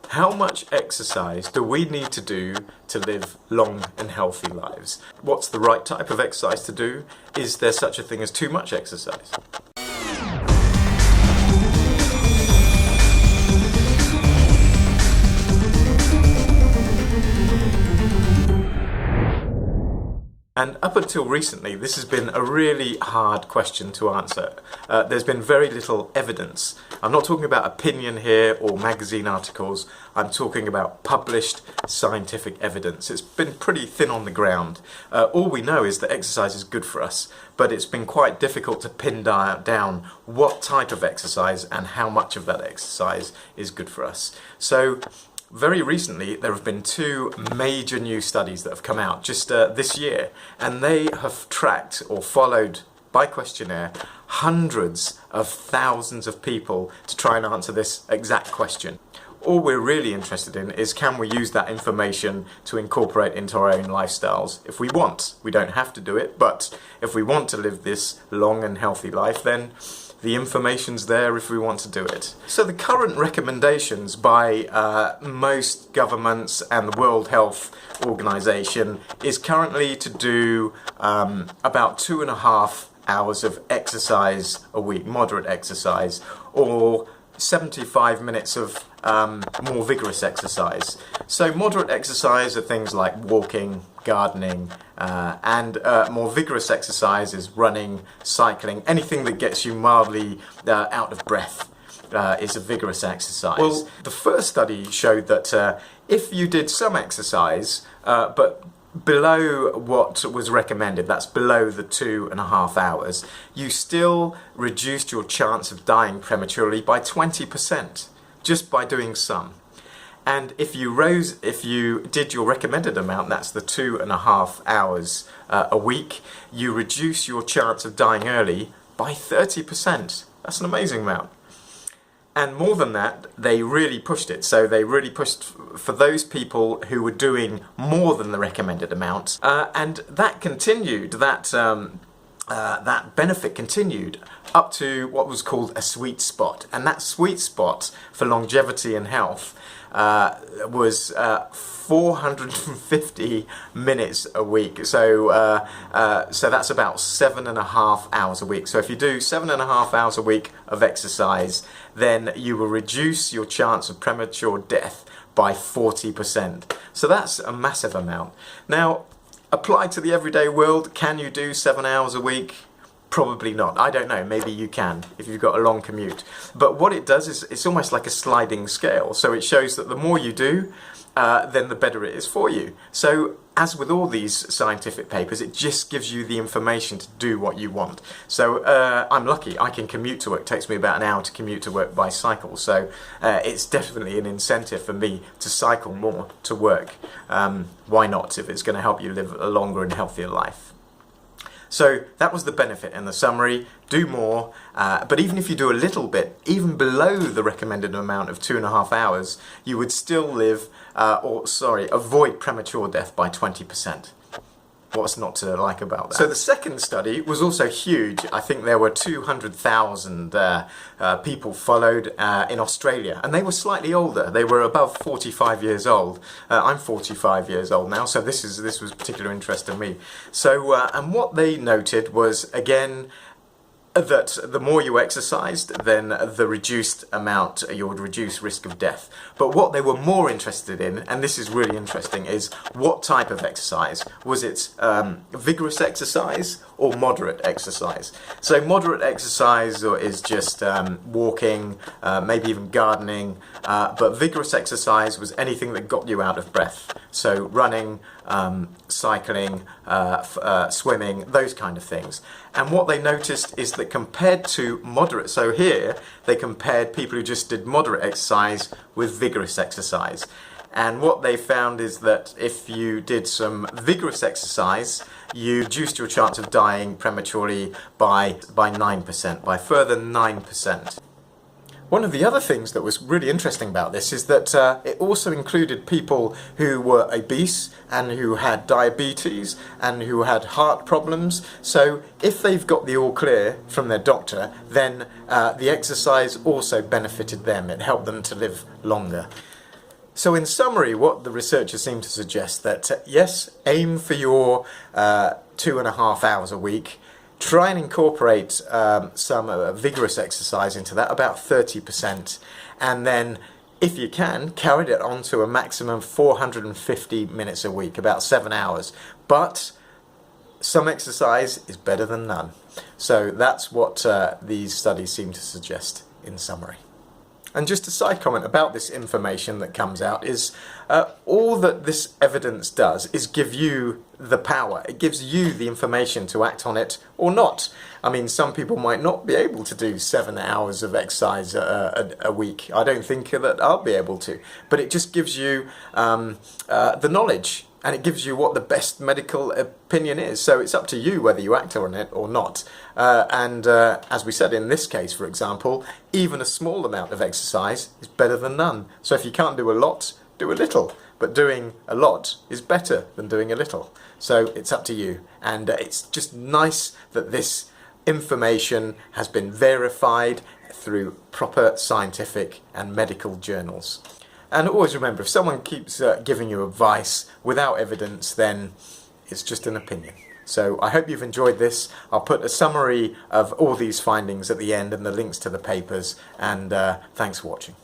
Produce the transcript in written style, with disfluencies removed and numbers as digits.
How much exercise do we need to do to live long and healthy lives? What's the right type of exercise to do? Is there such a thing as too much exercise? And up until recently, this has been a really hard question to answer. There's been very little evidence. I'm not talking about opinion here or magazine articles. I'm talking about published scientific evidence. It's been pretty thin on the ground. All we know is that exercise is good for us, but it's been quite difficult to pin down what type of exercise and how much of that exercise is good for us. So, very recently, there have been two major new studies that have come out just this year, and they have tracked or followed by questionnaire hundreds of thousands of people to try and answer this exact question. All we're really interested in is, can we use that information to incorporate into our own lifestyles if we want? We don't have to do it, but if we want to live this long and healthy life, then the information's there if we want to do it. So the current recommendations by most governments and the World Health Organization is currently to do about 2.5 hours of exercise a week, moderate exercise, or 75 minutes of more vigorous exercise. So moderate exercise are things like walking, gardening, and more vigorous exercise is running, cycling, anything that gets you mildly out of breath is a vigorous exercise. Well, the first study showed that if you did some exercise, but below what was recommended, that's below the 2.5 hours, you still reduced your chance of dying prematurely by 20%, just by doing some. And if you did your recommended amount, that's the 2.5 hours a week, you reduce your chance of dying early by 30%. That's an amazing amount. And more than that, they really pushed it. So they really pushed for those people who were doing more than the recommended amount. And that continued, that benefit continued up to what was called a sweet spot. And that sweet spot for longevity and health was 450 minutes a week. So that's about 7.5 hours a week. So if you do 7.5 hours a week of exercise, then you will reduce your chance of premature death by 40%. So that's a massive amount. Now, applied to the everyday world, can you do 7 hours a week? Probably not. I don't know. Maybe you can if you've got a long commute. But what it does is it's almost like a sliding scale. So it shows that the more you do, then the better it is for you. So as with all these scientific papers, it just gives you the information to do what you want. So I'm lucky. I can commute to work. It takes me about an hour to commute to work by cycle. So it's definitely an incentive for me to cycle more to work. Why not, if it's going to help you live a longer and healthier life? So that was the benefit in the summary. Do more, but even if you do a little bit, even below the recommended amount of 2.5 hours, you would still live, avoid premature death by 20%. What's not to like about that? So the second study was also huge. I think there were 200,000 people followed in Australia, and they were slightly older. They were above 45 years old. I'm 45 years old now, so this was particular interest to me. So and what they noted was, again, that the more you exercised, then the reduced amount, you would reduce risk of death. But what they were more interested in, and this is really interesting, is what type of exercise. Was it vigorous exercise or moderate exercise? So moderate exercise is just walking, maybe even gardening, but vigorous exercise was anything that got you out of breath. So running, cycling, swimming, those kind of things. And what they noticed is that compared to moderate, so here they compared people who just did moderate exercise with vigorous exercise. And what they found is that if you did some vigorous exercise, you reduced your chance of dying prematurely by 9%, by a further 9%. One of the other things that was really interesting about this is that it also included people who were obese and who had diabetes and who had heart problems. So if they've got the all clear from their doctor, then the exercise also benefited them. It helped them to live longer. So in summary, what the researchers seem to suggest that yes, aim for your 2.5 hours a week. Try and incorporate some vigorous exercise into that, about 30%, and then if you can, carry it on to a maximum 450 minutes a week, about 7 hours. But some exercise is better than none. So that's what these studies seem to suggest in summary. And just a side comment about this information that comes out is all that this evidence does is give you the power. It gives you the information to act on it or not. I mean, some people might not be able to do 7 hours of exercise a week. I don't think that I'll be able to. But it just gives you the knowledge, and it gives you what the best medical opinion is. So it's up to you whether you act on it or not. As we said in this case, for example, even a small amount of exercise is better than none. So if you can't do a lot, do a little. But doing a lot is better than doing a little. So it's up to you. And it's just nice that this information has been verified through proper scientific and medical journals. And always remember, if someone keeps giving you advice without evidence, then it's just an opinion. So I hope you've enjoyed this. I'll put a summary of all these findings at the end and the links to the papers, and thanks for watching.